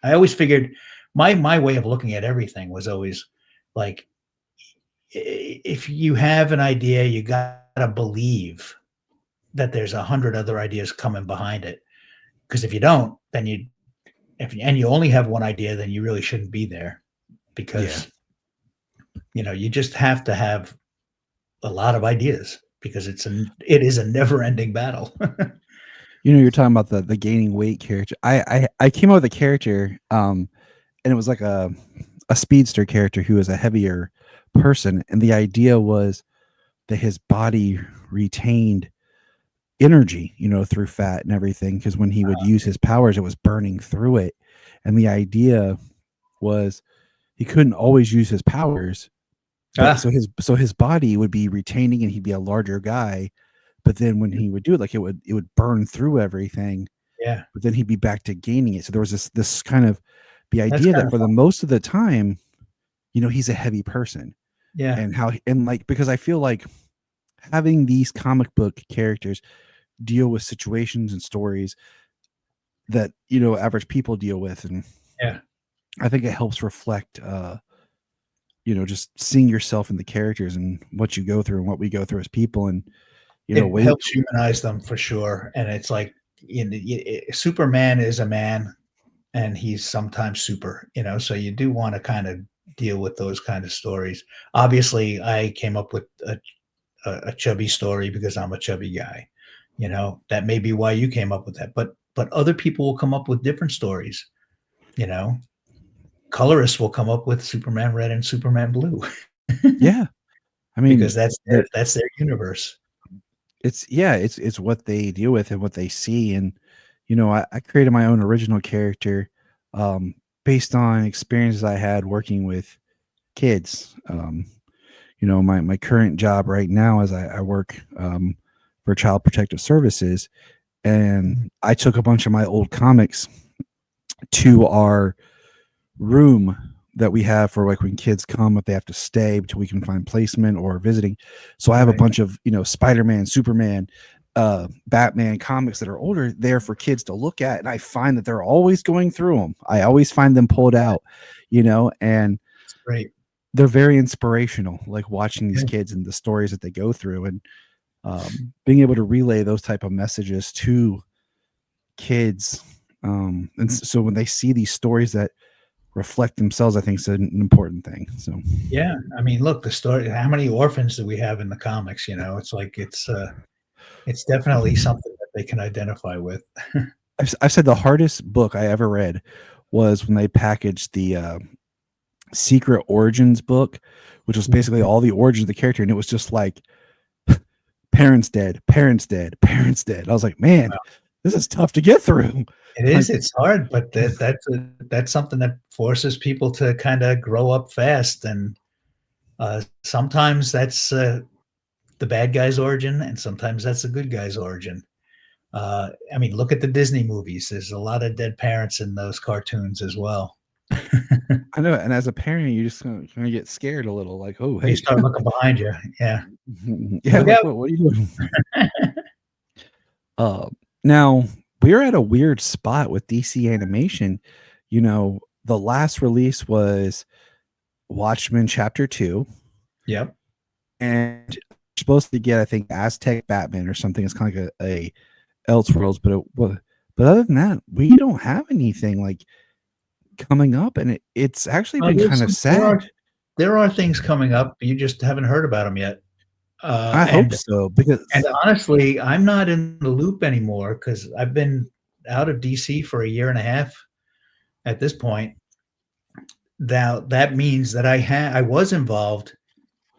I always figured my way of looking at everything was always like, if you have an idea, you gotta believe that there's 100 other ideas coming behind it. Because if you don't, then you only have one idea, then you really shouldn't be there Yeah. because you just have to have a lot of ideas because it is a never ending battle. You're talking about the gaining weight character. I came up with a character, and it was like a speedster character who was a heavier person, and the idea was that his body retained energy, through fat and everything, because when he would use his powers, it was burning through it. and the idea was he couldn't always use his powers, but Ah, so his body would be retaining and he'd be a larger guy, but then when he would do it, like, it would burn through everything, yeah, but then he'd be back to gaining it. So there was this kind of the that's idea kind that of for the fun. most of the time, he's a heavy person, Yeah, and like, because I feel like having these comic book characters deal with situations and stories that, average people deal with, and yeah. I think it helps reflect, just seeing yourself in the characters and what you go through and what we go through as people, and It way helps humanize them for sure, and it's like, Superman is a man, and he's sometimes super, so you do wanna kinda deal with those kind of stories. Obviously, I came up with a chubby story because I'm a chubby guy, that may be why you came up with that, but other people will come up with different stories, you know? Colorists will come up with Superman Red and Superman Blue Yeah, I because mean, they're that's their universe. it's yeah, it's what they deal with and what they see, and, I created my own original character, um, based on experiences I had working with kids. My current job right now is I work, for Child Protective Services, and Mhm. I took a bunch of my old comics to our room that we have for, like, when kids come, if they have to stay until we can find placement or visiting. So I have a Right. bunch of, Spider-Man, Superman, Batman comics that are older there for kids to look at, and I find that they're always going through them. I always find them pulled Yeah, out, and it's great. they're very inspirational, like watching these Yeah. kids and the stories that they go through, and being able to relay those type of messages to kids, so when they see these stories that reflect themselves, I think is an important thing. So Yeah, I mean, look, the story how many orphans do we have in the comics, It's like it's definitely something that they can identify with. I've said the hardest book I ever read was when they packaged the Secret Origins book, which was basically all the origins of the character, and it was just like parents dead, parents dead, parents dead. I was like, man, this is tough to get through. It Like, is, it's hard, but that's something that forces people to kinda grow up fast, and, sometimes that's, the bad guy's origin, and sometimes that's the good guy's origin. I mean, look at the Disney movies. There's a lot of dead parents in those cartoons as well. I know, and as a parent, you just kinda get scared a little, like, oh, You hey, start looking behind you. Yeah. yeah, Look like, out. what are you doing? Uh, Now we're at a weird spot with DC animation. The last release was Watchmen Chapter 2, Yep. and we're supposed to get, I think, Aztec Batman or something. It's kind of like a Elseworlds, but other than that, we don't have anything like coming up, and it's actually Well, been kind of sad. there are things coming up, you just haven't heard about them yet. I hope And so and because honestly, I'm not in the loop anymore because 'cause I've been out of DC for a year and a half at this point. Now, that means that I was involved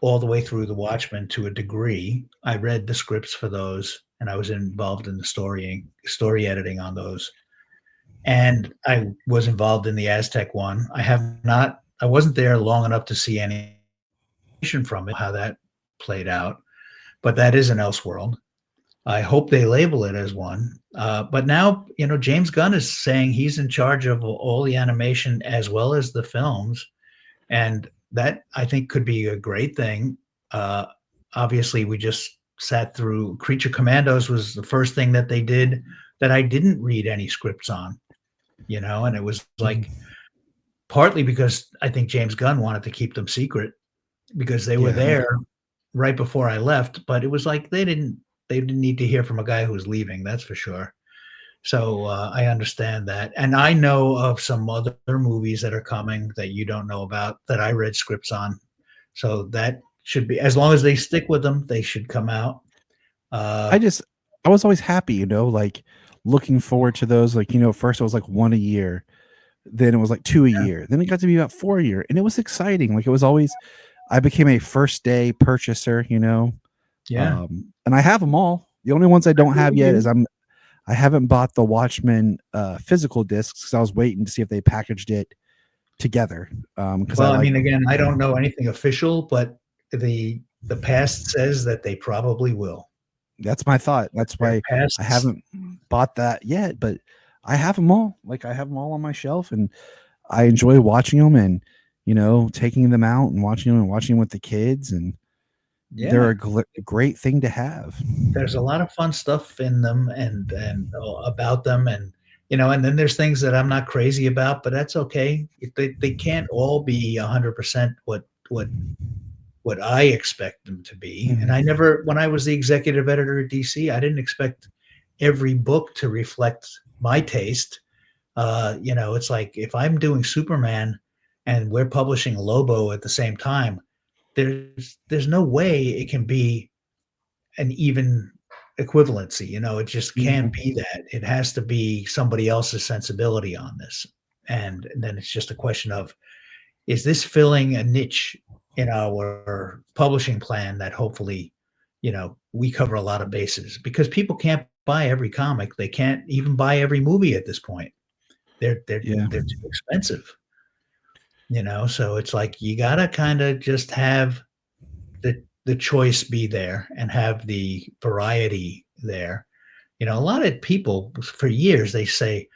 all the way through The Watchmen to a degree. I read the scripts for those, and I was involved in the story editing on those. And I was involved in the Aztec one. I wasn't there long enough to see any from it, how that played out, but that is an Elseworld. I hope they label it as one. But now, James Gunn is saying he's in charge of all the animation as well as the films, and that I think could be a great thing. Uh, Obviously, we just sat through Creature Commandos was the first thing that they did that I didn't read any scripts on, and it was like partly because I think James Gunn wanted to keep them secret because they were yeah, there right before I left, but it was like they didn't need to hear from a guy who was leaving, that's for sure. So, I understand that, and I know of some other movies that are coming that you don't know about that I read scripts on. So that should be as long as they stick with them, they should come out. Uh, I just I was always happy, like looking forward to those. Like, first it was like one a year, then it was like two a yeah, year, then it got to be about four a year, and it was exciting. Like, it was always I became a first day purchaser, yeah, and I have them all. The only ones I I don't have believe yet is you. I haven't bought the Watchmen physical discs because I was waiting to see if they packaged it together. Because I Well, I like mean, again, I don't know anything official, but the past says that they probably will. that's my thought. That's Their why I pasts. haven't bought that yet, but I have them all. Like I have them all on my shelf, and I enjoy watching them and taking them out and watching them with the kids, and they're Yeah, a great thing to have. there's a lot of fun stuff in them and about them, and then there's things that I'm not crazy about, but that's okay. They can't all be 100% what I expect them to be. And Mhm. I never, when I was the executive editor at DC, I didn't expect every book to reflect my taste. It's like if I'm doing Superman and we're publishing Lobo at the same time, there's no way it can be an even equivalency. It just can't Mhm. be that. It has to be somebody else's sensibility on this. And then it's just a question of, is this filling a niche in our publishing plan that hopefully, we cover a lot of bases because people can't buy every comic. They can't even buy every movie at this point. Yeah. They're too expensive, so it's like you gotta kind of just have the choice be there and have the variety there. A lot of people for years they say,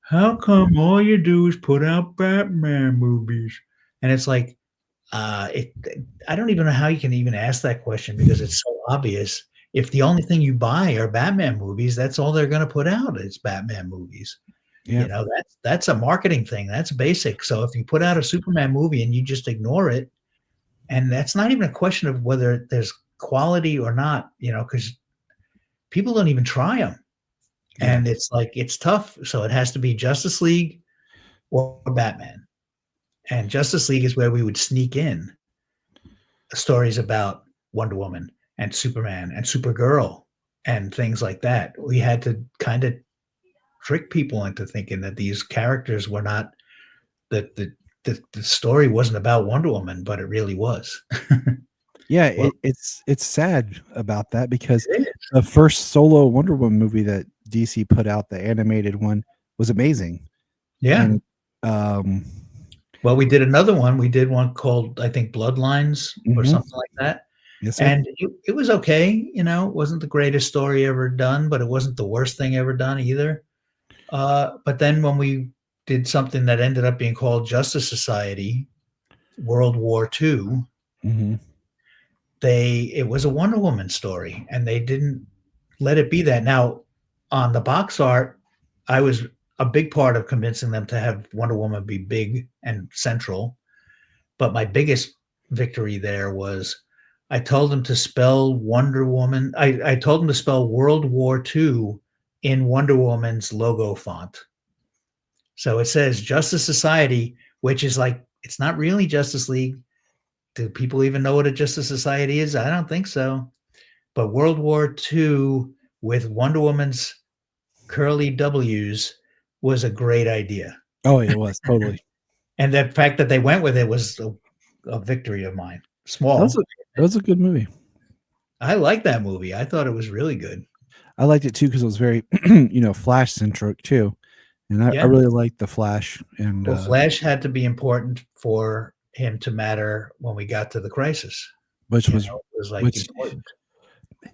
"How come all you do is put out Batman movies?" And it's like, it I don't even know how you can even ask that question because it's so obvious. If the only thing you buy are Batman movies, that's all they're gonna put out is Batman movies. Yeah. That's a marketing thing, that's basic. So if you put out a Superman movie and you just ignore it, and that's not even a question of whether there's quality or not, because people don't even try them, Yeah. and it's like, it's tough. So it has to be Justice League or Batman, and Justice League is where we would sneak in stories about Wonder Woman and Superman and Supergirl and things like that. We had to kind of trick people into thinking that these characters were not that the story wasn't about Wonder Woman, but it really was. Yeah, Well, it's sad about that because it is. the first solo Wonder Woman movie that DC put out, the animated one, was amazing. Yeah. And um Well, we did another one. We did one called, I think, Bloodlines or mhm. something like that. Yes, sir. And it was okay. It wasn't the greatest story ever done, but it wasn't the worst thing ever done either. But then when we did something that ended up being called Justice Society, World War II, Mhm. it was a Wonder Woman story, and they didn't let it be that. Now, on the box art, I was a big part of convincing them to have Wonder Woman be big and central. But my biggest victory there was I told them to spell Wonder Woman. I told them to spell World War II in Wonder Woman's logo font. So it says Justice Society, which is like, it's not really Justice League. Do people even know what a Justice Society is? I don't think so. But World War II with Wonder Woman's curly W's was a great idea. Oh, it was totally. And the fact that they went with it was a victory of mine. That was Small. a good movie. I like that movie. I thought it was really good. I liked it too because it was very, Flash centric too, and I Yeah. really liked the Flash and Well, Flash had to be important for him to matter when we got to the Crisis. which was It was like which important.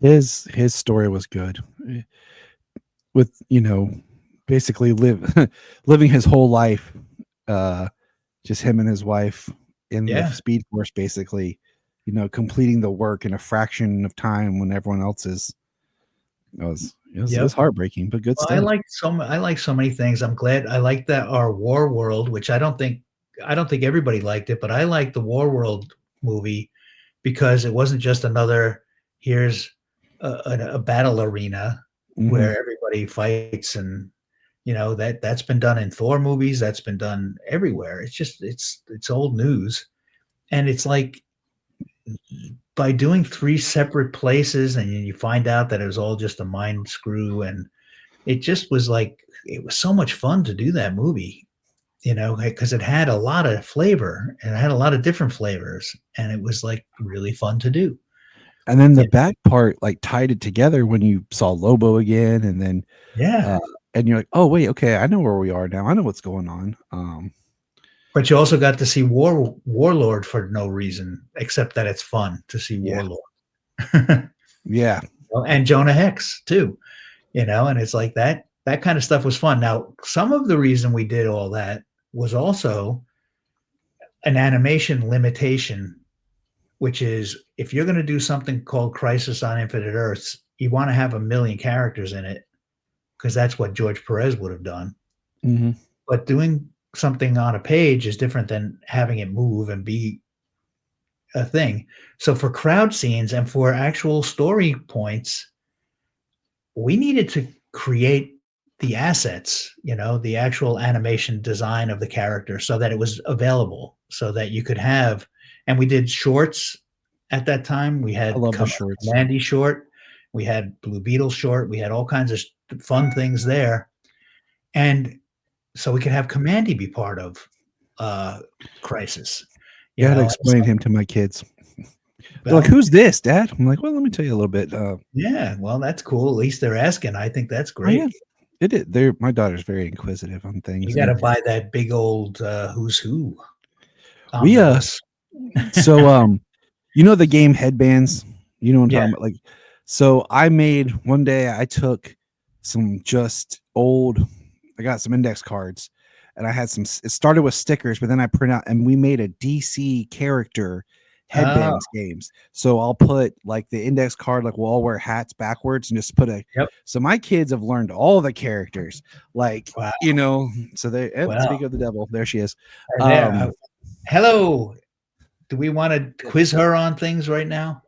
his story was good. With basically living his whole life, uh just him and his wife in the Yeah. Speed Force, basically, completing the work in a fraction of time when everyone else is. It was Yep. heartbreaking, but good Well, stuff. I like so many things. I'm glad I like that our War World, which I don't think everybody liked it, but I liked the War World movie because it wasn't just another here's a battle arena Hmm. where everybody fights and that's been done in Thor movies, that's been done everywhere. It's just it's old news. And it's like by doing three separate places and you find out that it was all just a mind screw, and it just was like it was so much fun to do that movie, because it had a lot of flavor and it had a lot of different flavors, and it was like really fun to do. And then the Yeah. back part like tied it together when you saw Lobo again, and then Yeah. uh, and you're like, oh wait, okay, I know where we are now. I know what's going on. But you also got to see Warlord for no reason except that it's fun to see Yeah, Warlord. yeah, And Jonah Hex too, and it's like that kind of stuff was fun. Now, some of the reason we did all that was also an animation limitation, which is if you're going to do something called Crisis on Infinite Earths, you want to have a million characters in it because that's what George Perez would have done. hmm But doing something on a page is different than having it move and be a thing. So for crowd scenes and for actual story points, we needed to create the assets, the actual animation design of the character so that it was available, so that you could have, and we did shorts at that time. We I had love the shorts. Mandy short, we had Blue Beetle short, we had all kinds of fun things there. And so we could have Commandy be part of Crisis, You had to and so, explain him to my kids. They're like, well, "Who's this, Dad?" I'm like, "Well, let me tell you a little bit." yeah, well, that's cool. At least they're asking. I think that's Oh yeah, great. it is. They're my daughter's very inquisitive on things, You got to and buy that big old Who's Who we omnibus. so you know the game headbands. You know what I'm Yeah. talking about, like. So I made one day. I took some just old. I got some index cards, and I had some. It started with stickers, but then I print out, and we made a DC character Oh, headbands games. So I'll put like the index card, like we'll all wear hats backwards, and just put a. yep. So my kids have learned all the characters, like Wow. So they. Speak Well, of the devil, there she is. there. Um, Hello. Do we want to quiz her on things right now?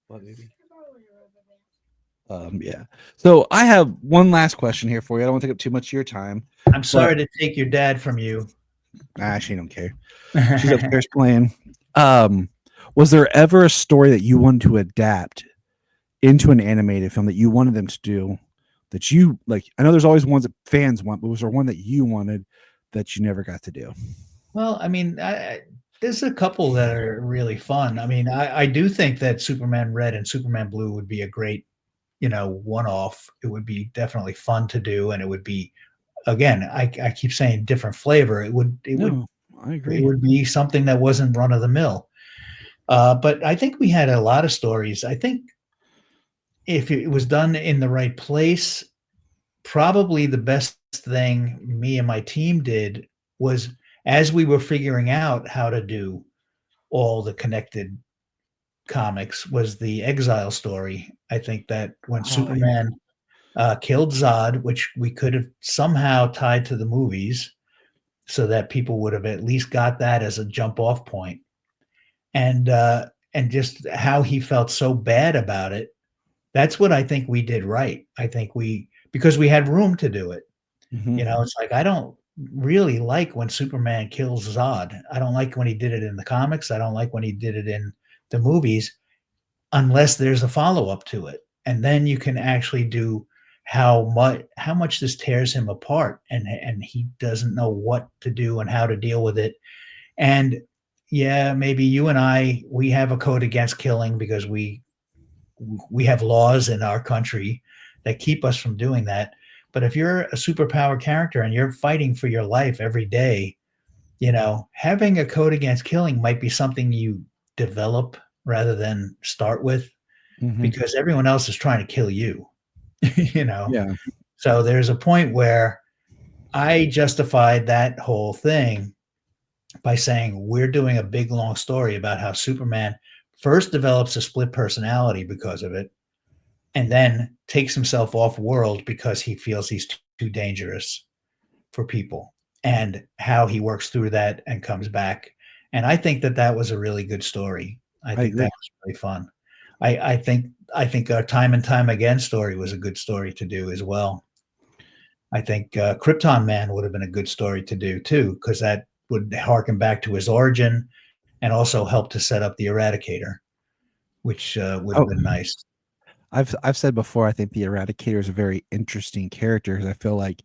what movie? Yeah. So I have one last question here for you. I don't want to take up too much of your time, I'm but sorry to take your dad from you. she don't care. She's upstairs playing. Um, was there ever a story that you wanted to adapt into an animated film that you wanted them to do that you like? I know there's always ones that fans want, but was there one that you wanted that you never got to do? Well, I mean, there's a couple that are really fun. I mean, I do think that Superman Red and Superman Blue would be a great, one-off. It would be definitely fun to do, and it would be, again, I keep saying different flavor. No, I It agree. would be something that wasn't run of the mill. But I think we had a lot of stories. I think if it was done in the right place, probably the best thing me and my team did was as we were figuring out how to do all the connected comics was the Exile story. I think that when Oh yeah. Superman killed Zod, which we could have somehow tied to the movies so that people would have at least got that as a jump off point. And just how he felt so bad about it. That's what I think we did right. I think because we had room to do it. hmm It's like I don't really like when Superman kills Zod. I don't like when he did it in the comics. I don't like when he did it in the movies unless there's a follow-up to it. And then you can actually do how much this tears him apart and he doesn't know what to do and how to deal with it. And yeah, maybe you and we have a code against killing because we have laws in our country that keep us from doing that. But if you're a superpower character and you're fighting for your life every day, having a code against killing might be something you develop rather than start with hmm because everyone else is trying to kill you, you know. Yeah. So there's a point where I justified that whole thing by saying we're doing a big long story about how Superman first develops a split personality because of it and then takes himself off world because he feels he's too dangerous for people and how he works through that and comes back. And I think that was a really good story. I I think that agree. was really fun. I think our Time and Time Again story was a good story to do as well. I think Krypton Man would have been a good story to do too, because that would harken back to his origin and also help to set up the Eradicator, which would have Oh, been nice. I've said before. I think the Eradicator is a very interesting character because I feel like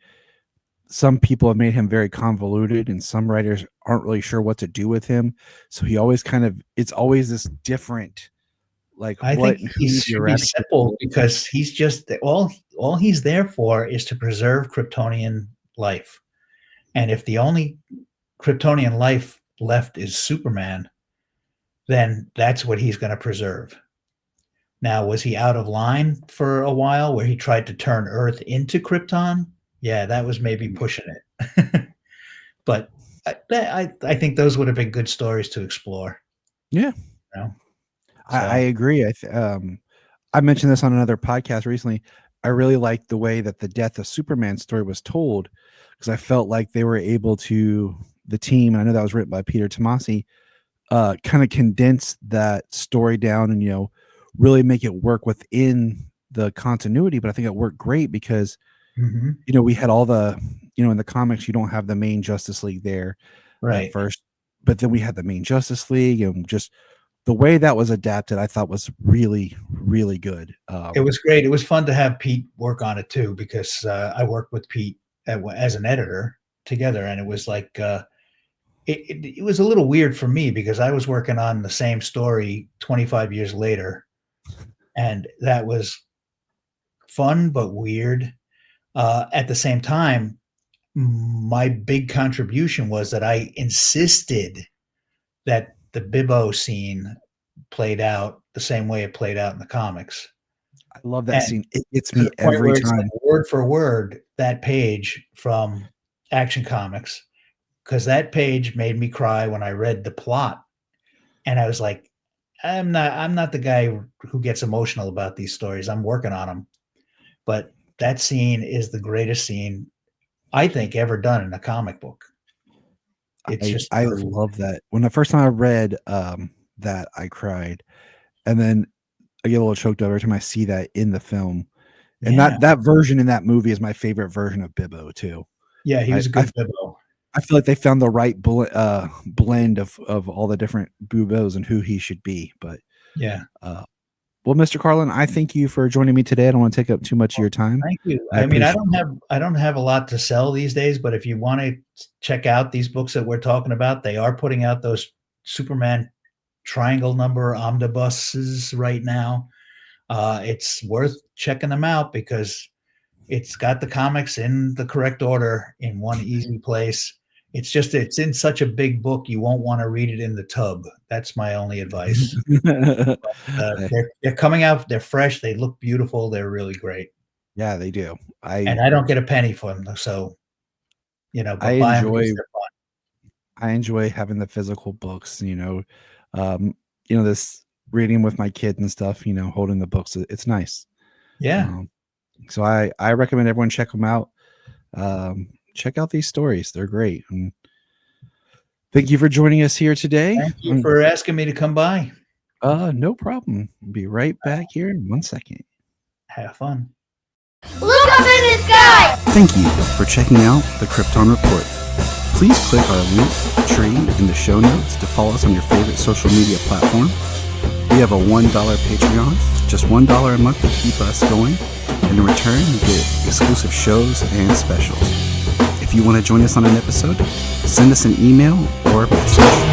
some people have made him very convoluted, and some writers aren't really sure what to do with him. So he always kind of it's always this different Like I what think who he the should be simple eradicated. because he's just all he's there for is to preserve Kryptonian life. And if the only Kryptonian life left is Superman, then that's what he's gonna preserve. Now, was he out of line for a while where he tried to turn Earth into Krypton? Yeah, that was maybe pushing it. But I think those would have been good stories to explore, Yeah, you know? I So, agree. I mentioned this on another podcast recently. I really liked the way that the death of Superman story was told because I felt like they were able to the team, and I know that was written by Peter Tomasi, kind of condense that story down and really make it work within the continuity. But I think it worked great because mhm, we had all the in the comics you don't have the main Justice League there at right. first, but then we had the main Justice League and just the way that was adapted, I thought was really, really good. It was great. It was fun to have Pete work on it too because, I worked with Pete as an editor together, and it was like, it was a little weird for me because I was working on the same story 25 years later, and that was fun but weird. At the same time, my big contribution was that I insisted that the Bibbo scene played out the same way it played out in the comics. I love that And scene. It gets to me the point every where it's like time. word for word that page from Action Comics, because that page made me cry when I read the plot, and I was like, I'm not the guy who gets emotional about these stories. I'm working on them, but that scene is the greatest scene I think ever done in a comic book. It's just I perfect. love that. When the first time I read that, I cried, and then I get a little choked up every time I see that in the film. And Yeah. that version in that movie is my favorite version of Bibbo too. Yeah, he I was a I good Bibbo. I feel like they found the right blend of all the different Bibbos and who he should be. But Yeah. uh, well, Mr. Carlin, I thank you for joining me today. I don't want to take up too much of your time. Thank you. I I mean, appreciate. I don't have a lot to sell these days, but if you wanna check out these books that we're talking about, they are putting out those Superman triangle number omnibuses right now. It's worth checking them out because it's got the comics in the correct order in one easy place. It's just it's in such a big book, you won't wanna read it in the tub. That's my only advice. They're coming out, they're fresh, they look beautiful, they're really great. Yeah, they do. And I don't get a penny for them, so, I but buy them because enjoy they're fun. I enjoy having the physical books, um, this reading with my kids and stuff, holding the books. It's nice. Yeah. Um, so I recommend everyone check them out. Check out these stories. They're great. And thank you for joining us here today. Thank you for asking me to come by. No problem. Be right back here in 1 second. Have fun. Look up in the sky! Thank you for checking out the Krypton Report. Please click our link tree in the show notes to follow us on your favorite social media platform. We have a $1 Patreon, just $1 a month to keep us going. And in return, you get exclusive shows and specials. If you want to join us on an episode, send us an email or a message.